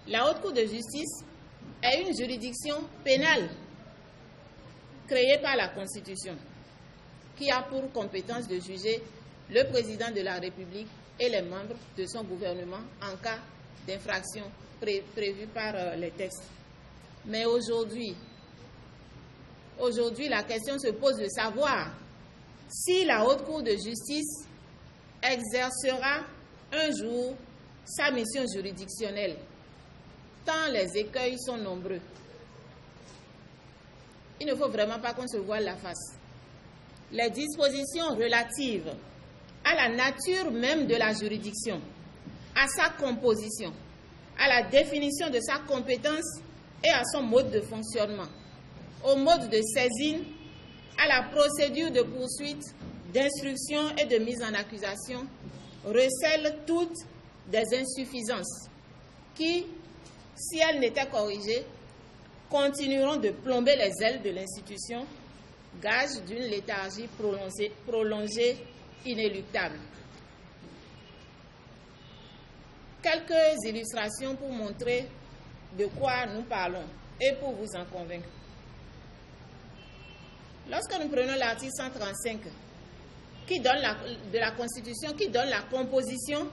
La Haute Cour de justice est une juridiction pénale créée par la Constitution qui a pour compétence de juger le président de la République et les membres de son gouvernement en cas d'infraction prévue par les textes. Mais aujourd'hui, la question se pose de savoir si la Haute Cour de justice exercera un jour sa mission juridictionnelle, tant les écueils sont nombreux. Il ne faut vraiment pas qu'on se voile la face. Les dispositions relatives à la nature même de la juridiction, à sa composition, à la définition de sa compétence et à son mode de fonctionnement, au mode de saisine, à la procédure de poursuite, d'instruction et de mise en accusation, recèlent toutes des insuffisances qui, si elles n'étaient corrigées, continueront de plomber les ailes de l'institution, gage d'une léthargie prolongée inéluctable. Quelques illustrations pour montrer de quoi nous parlons et pour vous en convaincre. Lorsque nous prenons l'article 135 de la Constitution qui donne la composition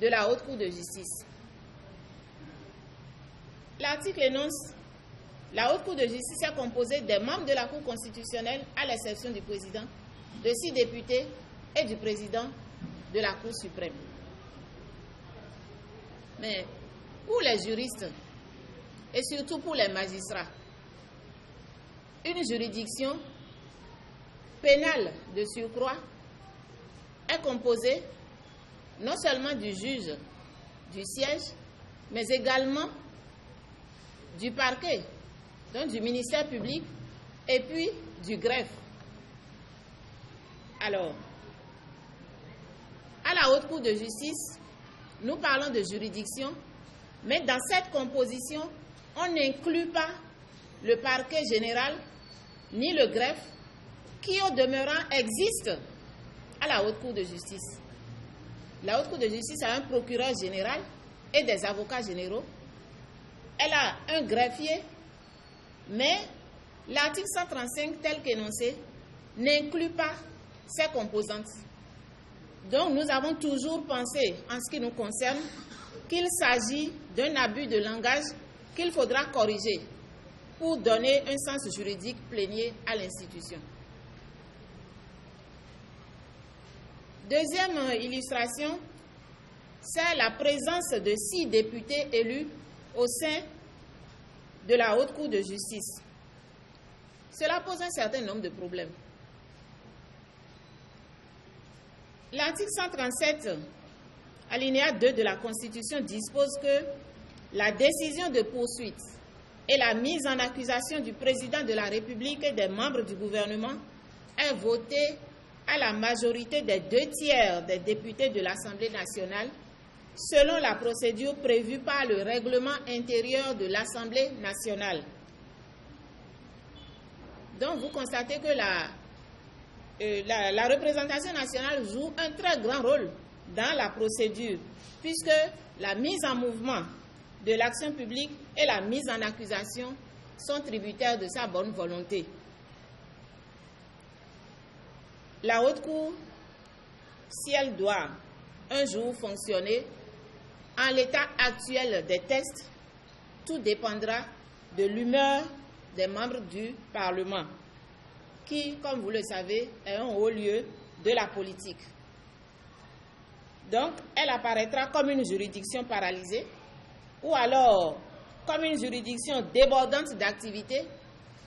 de la Haute Cour de justice, l'article énonce: la Haute Cour de justice est composée des membres de la Cour constitutionnelle, à l'exception du président, de 6 députés et du président de la Cour suprême. Mais pour les juristes et surtout pour les magistrats, une juridiction pénale de surcroît est composée non seulement du juge du siège, mais également du parquet, donc du ministère public, et puis du greffe. Alors, à la Haute Cour de justice, nous parlons de juridiction, mais dans cette composition, on n'inclut pas le parquet général ni le greffe, qui au demeurant existe à la Haute Cour de justice. La Haute Cour de justice a un procureur général et des avocats généraux. Elle a un greffier, mais l'article 135 tel qu'énoncé n'inclut pas ces composantes. Donc nous avons toujours pensé, en ce qui nous concerne, qu'il s'agit d'un abus de langage qu'il faudra corriger pour donner un sens juridique plénier à l'institution. Deuxième illustration, c'est la présence de 6 députés élus au sein de la Haute Cour de justice. Cela pose un certain nombre de problèmes. L'article 137, alinéa 2 de la Constitution dispose que la décision de poursuite et la mise en accusation du président de la République et des membres du gouvernement est votée à la majorité des 2/3 des députés de l'Assemblée nationale, selon la procédure prévue par le règlement intérieur de l'Assemblée nationale. Donc, vous constatez que la représentation nationale joue un très grand rôle dans la procédure, puisque la mise en mouvement de l'action publique et la mise en accusation sont tributaires de sa bonne volonté. La Haute Cour, si elle doit un jour fonctionner, en l'état actuel des textes, tout dépendra de l'humeur des membres du Parlement, qui, comme vous le savez, est un haut lieu de la politique. Donc, elle apparaîtra comme une juridiction paralysée, ou alors comme une juridiction débordante d'activité,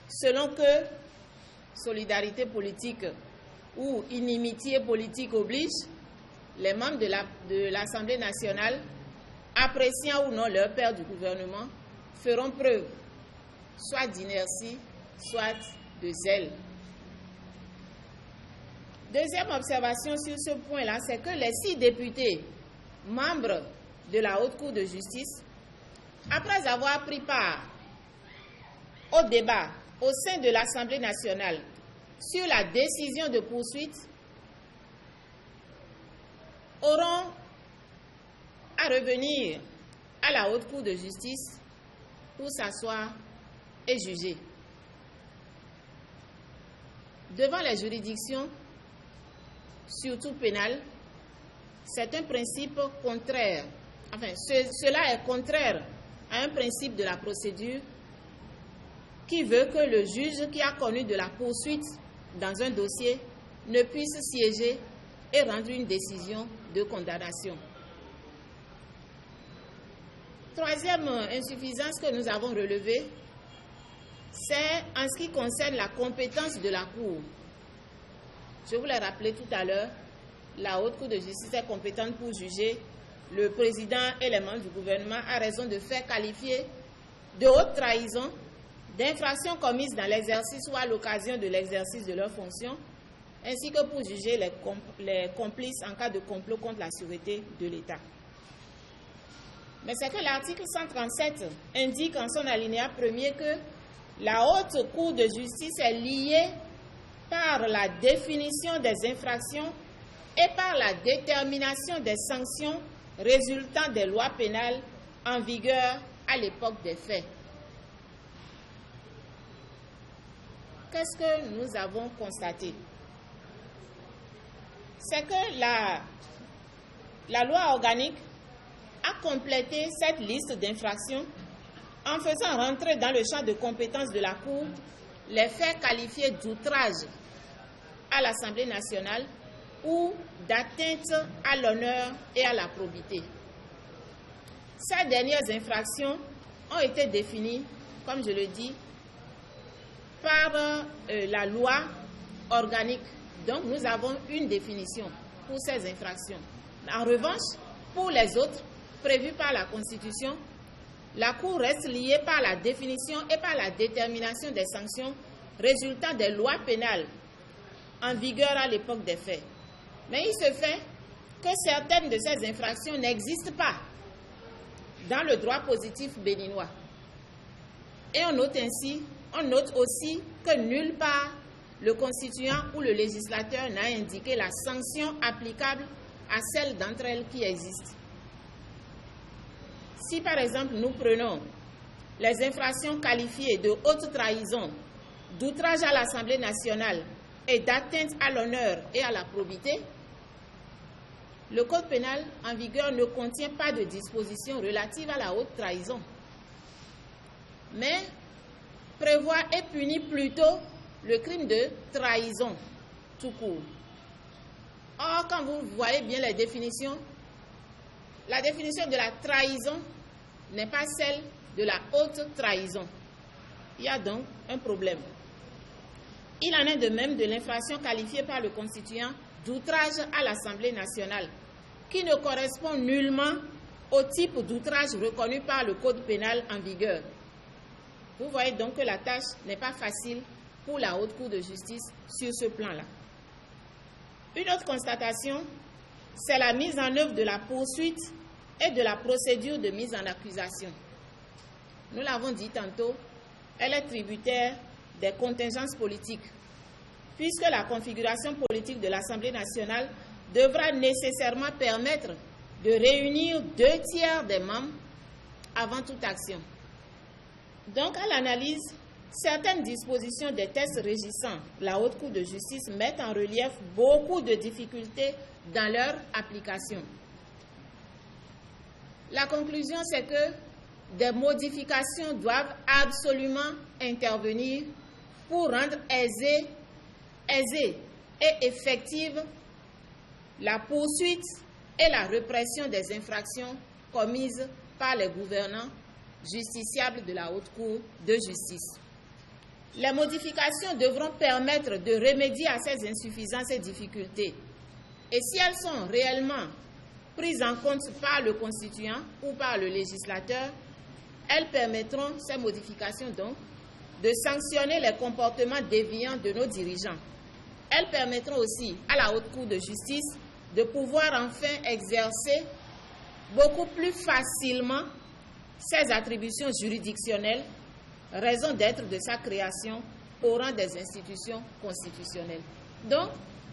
selon que solidarité politique ou inimitié politique oblige, les membres de l'Assemblée nationale, appréciant ou non leur père du gouvernement, feront preuve soit d'inertie, soit de zèle. Deuxième observation sur ce point-là, c'est que les 6 députés membres de la Haute Cour de justice, après avoir pris part au débat au sein de l'Assemblée nationale sur la décision de poursuite, auront à revenir à la Haute Cour de justice pour s'asseoir et juger. Devant les juridictions, surtout pénales, c'est un principe contraire. Enfin, cela est contraire à un principe de la procédure qui veut que le juge qui a connu de la poursuite dans un dossier ne puisse siéger et rendre une décision de condamnation. Troisième insuffisance que nous avons relevée, c'est en ce qui concerne la compétence de la Cour. Je vous l'ai rappelé tout à l'heure, la Haute Cour de justice est compétente pour juger le président et les membres du gouvernement à raison de faits qualifiés de haute trahison, d'infractions commises dans l'exercice ou à l'occasion de l'exercice de leurs fonctions, ainsi que pour juger les complices en cas de complot contre la sûreté de l'État. Mais c'est que l'article 137 indique en son alinéa premier que la Haute Cour de justice est liée par la définition des infractions et par la détermination des sanctions résultant des lois pénales en vigueur à l'époque des faits. Qu'est-ce que nous avons constaté? C'est que la loi organique a complété cette liste d'infractions en faisant rentrer dans le champ de compétence de la Cour les faits qualifiés d'outrage à l'Assemblée nationale ou d'atteinte à l'honneur et à la probité. Ces dernières infractions ont été définies, comme je le dis, par la loi organique. Donc, nous avons une définition pour ces infractions. En revanche, pour les autres, prévues par la Constitution, la Cour reste liée par la définition et par la détermination des sanctions résultant des lois pénales en vigueur à l'époque des faits. Mais il se fait que certaines de ces infractions n'existent pas dans le droit positif béninois. Et on note aussi que nulle part le constituant ou le législateur n'a indiqué la sanction applicable à celle d'entre elles qui existent. Si par exemple nous prenons les infractions qualifiées de haute trahison, d'outrage à l'Assemblée nationale et d'atteinte à l'honneur et à la probité, le Code pénal en vigueur ne contient pas de dispositions relatives à la haute trahison, mais prévoit et punit plutôt le crime de trahison tout court. Or, quand vous voyez bien les définitions, la définition de la trahison n'est pas celle de la haute trahison. Il y a donc un problème. Il en est de même de l'infraction qualifiée par le constituant d'outrage à l'Assemblée nationale, qui ne correspond nullement au type d'outrage reconnu par le Code pénal en vigueur. Vous voyez donc que la tâche n'est pas facile pour la Haute Cour de justice sur ce plan-là. Une autre constatation, c'est la mise en œuvre de la poursuite et de la procédure de mise en accusation. Nous l'avons dit tantôt, elle est tributaire des contingences politiques, puisque la configuration politique de l'Assemblée nationale devra nécessairement permettre de réunir 2/3 des membres avant toute action. Donc, à l'analyse, certaines dispositions des textes régissant la Haute Cour de justice mettent en relief beaucoup de difficultés dans leur application. La conclusion, c'est que des modifications doivent absolument intervenir pour rendre aisée et effective la poursuite et la répression des infractions commises par les gouvernants justiciables de la Haute Cour de justice. Les modifications devront permettre de remédier à ces insuffisances et difficultés. Et si elles sont réellement prises en compte par le constituant ou par le législateur, elles permettront, ces modifications donc, de sanctionner les comportements déviants de nos dirigeants. Elles permettront aussi à la Haute Cour de justice de pouvoir enfin exercer beaucoup plus facilement ses attributions juridictionnelles, raison d'être de sa création au rang des institutions constitutionnelles. Donc,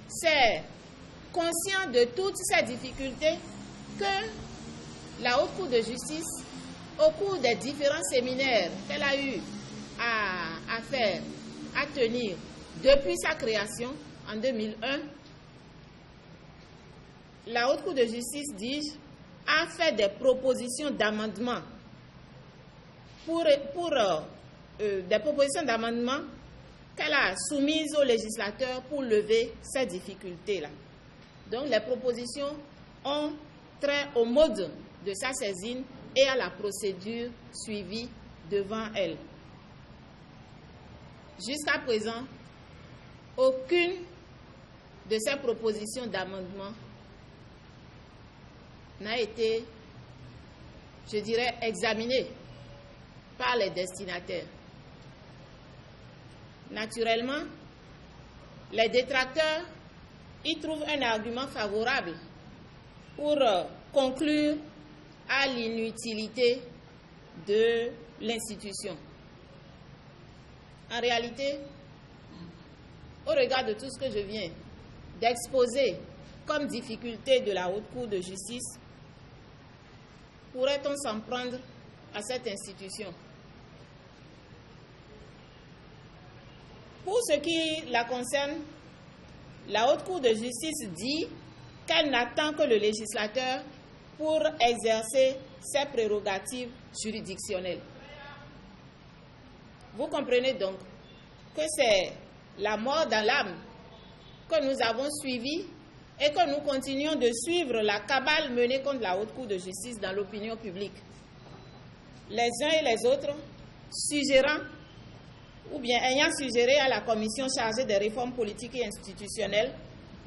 c'est conscient de toutes ces difficultés que la Haute Cour de justice au cours des différents séminaires qu'elle a eu à faire, à tenir depuis sa création en 2001, la Haute Cour de justice, dis-je, a fait des propositions d'amendement des propositions d'amendement qu'elle a soumises aux législateurs pour lever ces difficultés-là. Donc, les propositions ont trait au mode de sa saisine et à la procédure suivie devant elle. Jusqu'à présent, aucune de ces propositions d'amendement n'a été, je dirais, examinée par les destinataires. Naturellement, les détracteurs y trouvent un argument favorable pour conclure à l'inutilité de l'institution. En réalité, au regard de tout ce que je viens d'exposer comme difficulté de la Haute Cour de justice, pourrait-on s'en prendre à cette institution? Pour ce qui la concerne, la Haute Cour de justice dit qu'elle n'attend que le législateur pour exercer ses prérogatives juridictionnelles. Vous comprenez donc que c'est la mort dans l'âme que nous avons suivie et que nous continuons de suivre la cabale menée contre la Haute Cour de justice dans l'opinion publique. Les uns et les autres suggérant ou bien ayant suggéré à la commission chargée des réformes politiques et institutionnelles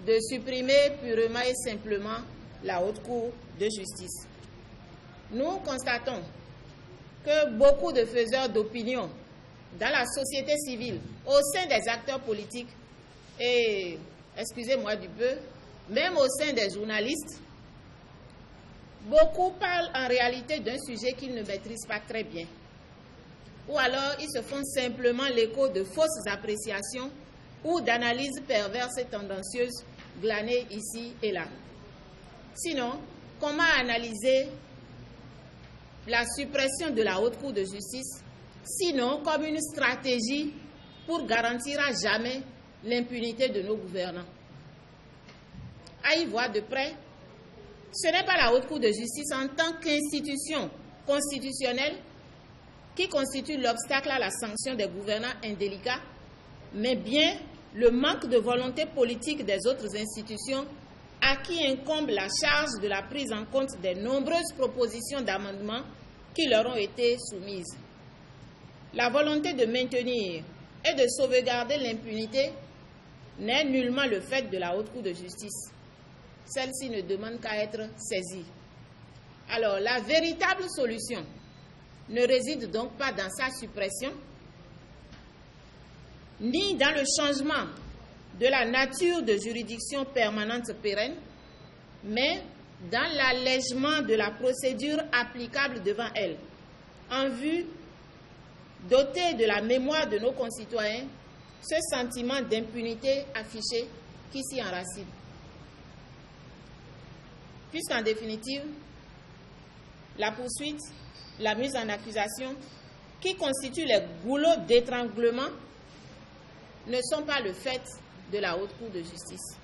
de supprimer purement et simplement la Haute Cour de justice. Nous constatons que beaucoup de faiseurs d'opinion dans la société civile, au sein des acteurs politiques et, excusez-moi du peu, même au sein des journalistes, beaucoup parlent en réalité d'un sujet qu'ils ne maîtrisent pas très bien. Ou alors ils se font simplement l'écho de fausses appréciations ou d'analyses perverses et tendancieuses glanées ici et là. Sinon, comment analyser la suppression de la Haute Cour de justice, sinon comme une stratégie pour garantir à jamais l'impunité de nos gouvernants? À y voir de près, ce n'est pas la Haute Cour de justice en tant qu'institution constitutionnelle qui constitue l'obstacle à la sanction des gouvernants indélicats, mais bien le manque de volonté politique des autres institutions à qui incombe la charge de la prise en compte des nombreuses propositions d'amendement qui leur ont été soumises. La volonté de maintenir et de sauvegarder l'impunité n'est nullement le fait de la Haute Cour de justice. Celle-ci ne demande qu'à être saisie. Alors, la véritable solution ne réside donc pas dans sa suppression, ni dans le changement de la nature de juridiction permanente pérenne, mais dans l'allègement de la procédure applicable devant elle, en vue d'ôter de la mémoire de nos concitoyens ce sentiment d'impunité affiché qui s'y enracine. Puisqu'en définitive, la poursuite, la mise en accusation, qui constituent les goulots d'étranglement, ne sont pas le fait de la Haute Cour de justice.